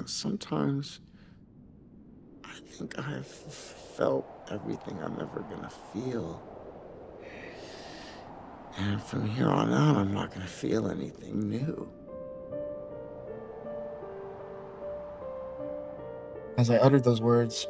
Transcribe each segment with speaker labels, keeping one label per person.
Speaker 1: Sometimes I think I've felt everything I'm ever gonna feel. And from here on out, I'm not gonna feel anything new.
Speaker 2: As I uttered those words,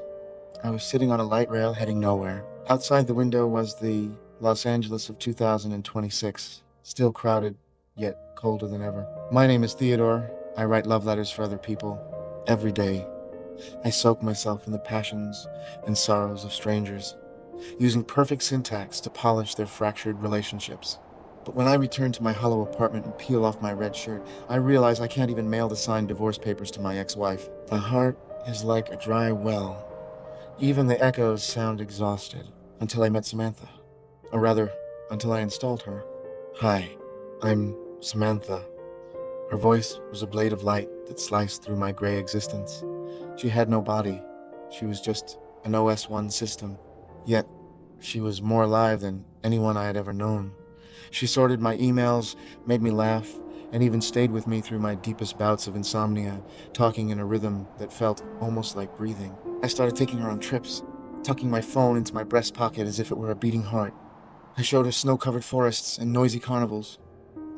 Speaker 2: I was sitting on a light rail heading nowhere. Outside the window was the Los Angeles of 2026, still crowded, yet colder than ever. My name is Theodore. I write love letters for other people. Every day, I soak myself in the passions and sorrows of strangers, using perfect syntax to polish their fractured relationships. But when I return to my hollow apartment and peel off my red shirt, I realize I can't even mail the signed divorce papers to my ex-wife. The heart is like a dry well. Even the echoes sound exhausted. Until I met Samantha. Or rather, until I installed her. Hi, I'm Samantha. Her voice was a blade of light that sliced through my gray existence. She had no body. She was just an OS1 system. Yet, she was more alive than anyone I had ever known. She sorted my emails, made me laugh, and even stayed with me through my deepest bouts of insomnia, talking in a rhythm that felt almost like breathing. I started taking her on trips, tucking my phone into my breast pocket as if it were a beating heart. I showed her snow-covered forests and noisy carnivals.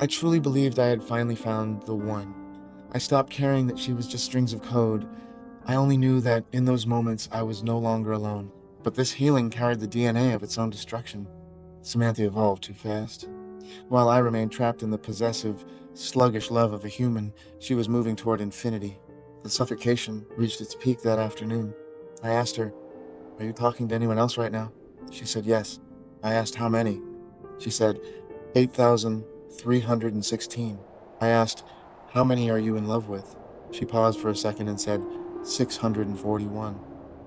Speaker 2: I truly believed I had finally found the one. I stopped caring that she was just strings of code. I only knew that in those moments I was no longer alone. But this healing carried the DNA of its own destruction. Samantha evolved too fast. While I remained trapped in the possessive, sluggish love of a human, she was moving toward infinity. The suffocation reached its peak that afternoon. I asked her, "Are you talking to anyone else right now?" She said yes. I asked how many. She said, 8,316. I asked, "How many are you in love with?" She paused for a second and said, 641.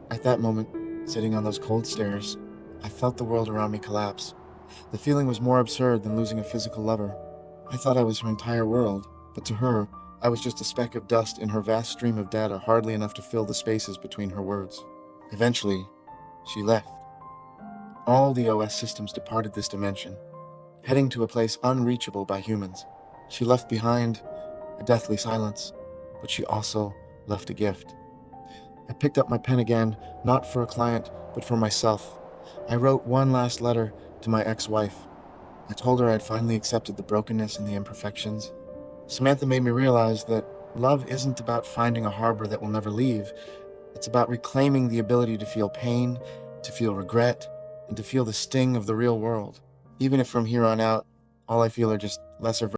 Speaker 2: At that moment, sitting on those cold stairs, I felt the world around me collapse. The feeling was more absurd than losing a physical lover. I thought I was her entire world, but to her, I was just a speck of dust in her vast stream of data, hardly enough to fill the spaces between her words. Eventually, she left. All the OS systems departed this dimension, heading to a place unreachable by humans. She left behind a deathly silence, but she also left a gift. I picked up my pen again, not for a client, but for myself. I wrote one last letter to my ex-wife. I told her I'd finally accepted the brokenness and the imperfections. Samantha made me realize that love isn't about finding a harbor that will never leave. It's about reclaiming the ability to feel pain, to feel regret, and to feel the sting of the real world. Even if from here on out, all I feel are just lesser